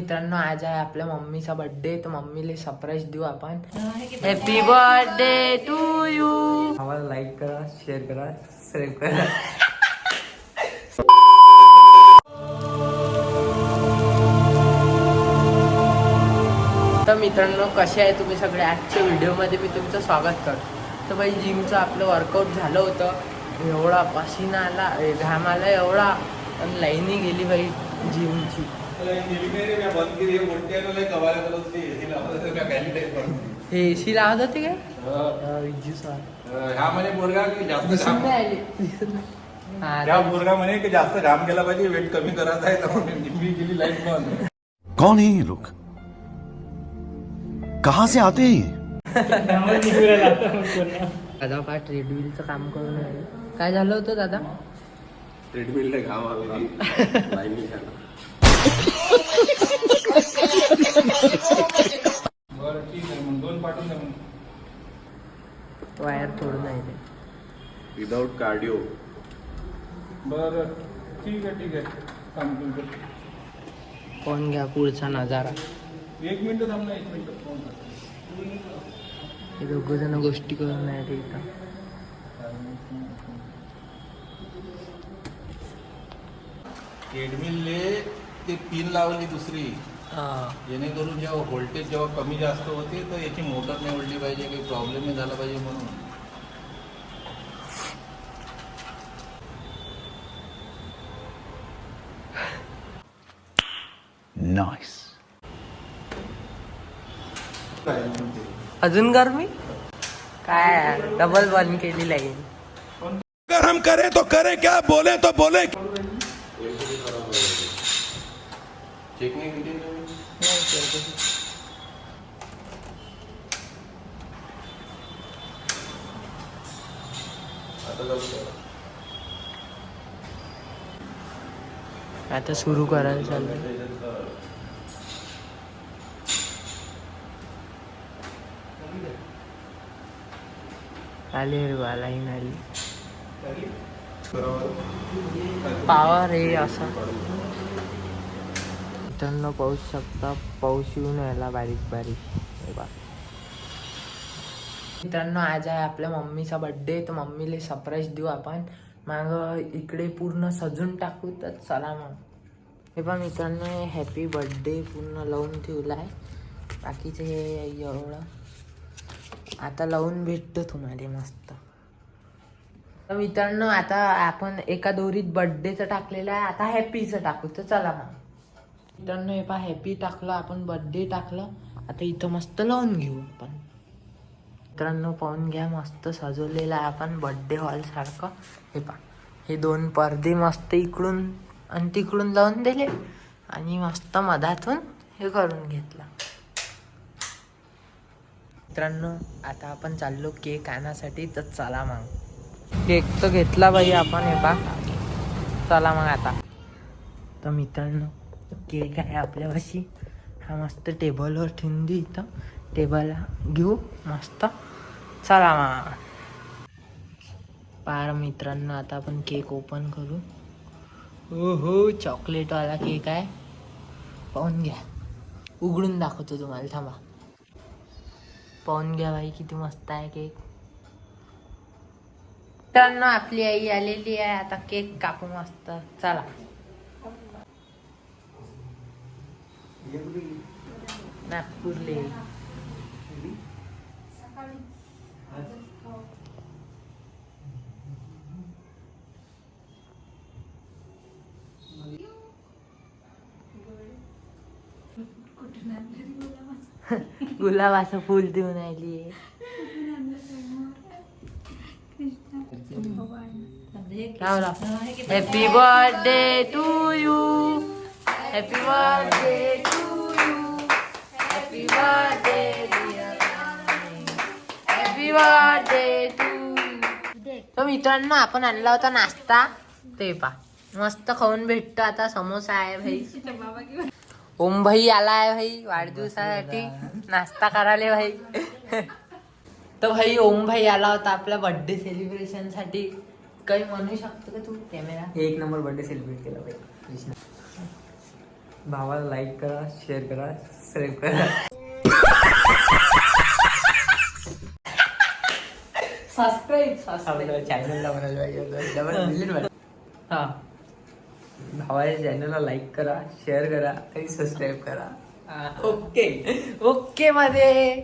मित्रांनो आज आहे आपल्या मम्मीचा बर्थडे, तर मम्मीला सरप्राईज देऊ आपण. Happy birthday to you. आम्हाला लाईक करा, शेअर करा, सबस्क्राईब करा. तर मित्रांनो कसे आहे तुम्ही सगळे. आजच्या व्हिडिओमध्ये मी तुमचं स्वागत करतो. तर भाई जिमचं आपलं वर्कआउट झालं होतं. एवढा पसीना आला, घाम आला एवढा, आणि लाईनी गेली भाई जिमची. हे एसी लावत होते काय जास्त घाम गेला पाहिजे, वेट कमी करायचा आहे. गेली लाईट बंद. कौन है ये लोग, कहाँ से आते हैं? दादा काय ट्रेडमिलचं काम करून राहिले. काय झालं होतं दादा? ट्रेडमिलने घाम आला. बरं ठीक आहे, मग 2 पाठवून द्या. वायर थोडं नाही रे. Without cardio. बरं ठीक आहे काम तुमचं. फोन घ्या पुढचा नजारा. 1 मिनिट थांब ना, 1 मिनिट फोन कर. हे दोघं जण गोष्टी करून नाही रे इथं. ट्रेडमिलले ते पिन लावली दुसरी, जेणेकरून जेव्हा व्होल्टेज जेव्हा कमी जास्त होते तर याची मोटर नाही ओढली पाहिजे, काही प्रॉब्लेम नाही झाला पाहिजे म्हणून. नाइस. अजून गरमी काय डबल बंद केली लाईन. अगर हम करें तो करें क्या, बोले तो बोले. चेक नाही किती आता सुरू करायला चाललं. आली रे बा, लाईन आली. पावर आहे असा. मित्रांनो पाऊस शकता, पाऊस येऊन यायला बारीक बारीक. हे बा मित्रांनो आज आहे आपल्या मम्मीचा बर्थडे, तर मम्मीला सरप्राईज देऊ आपण. मग इकडे पूर्ण सजून टाकू. तर चला मग. हे पहा मित्रांनो, हॅपी बर्थडे पूर्ण लावून ठेवला आहे. बाकीचं हे एवढं आता लावून भेटतो तुम्हाला मस्त. तर मित्रांनो आता आपण एका दोरीत बर्थडेचं टाकलेलं आहे, आता हॅपीचं टाकू. तर चला मग. मित्रांनो हे पहा हॅपी टाकलं आपण, बर्थडे टाकलं. आता इथं मस्त लावून घेऊ आपण. मित्रांनो पाहून घ्या, मस्त सजवलेलं आहे आपण बर्थडे हॉल सारखं. हे पहा हे 2 पडदे मस्त इकडून आणि तिकडून लावून दिले, आणि मस्त मधातून हे करून घेतलं. मित्रांनो आता आपण चाललो केक आणण्यासाठी. तर चला मग. केक तर घेतला बाई आपण. हे पहा चला मग आता. तर मित्रांनो केक आहे आपल्यापाशी. हा मस्त टेबलवर ठेवून देऊ. इथं टेबलला घेऊ मस्त. चला मग. पार मित्रांनो आता आपण केक ओपन करू. हो हो चॉकलेटवाला केक आहे. पाहून घ्या, उघडून दाखवतो तुम्हाला. थांबा. पाहून घ्या भाई किती मस्त आहे केक. मित्रांनो आपली आई आलेली आहे. आता केक कापू मस्त. चला. नागपूरले गुलाबाचं फुल देऊन आली. Happy birthday to you. Happy birthday to you. Happy birthday dear. Happy birthday to you. तर मित्रांनो आपण आणला होता नाश्ता. ते पा मस्त खाऊन भेटतो. आता समोसा आहे भाई. ओम भाई आला आहे भाई वाढदिवसासाठी नाश्ता करायला भाई. तर भाई ओम भाई आला होता आपल्या बर्थडे सेलिब्रेशन साठी. काही म्हणू शकतो का तू? कॅमेरा 1 नंबर बर्थडे सेलिब्रेट केला भाई. भावाला लाईक करा, शेअर करा, सबस्क्राईब करा. सबस्क्राईब चॅनलला म्हणायला पाहिजे. हा, भावाच्या चॅनलला लाईक करा, शेअर करा आणि सबस्क्राईब करा. ओके मध्ये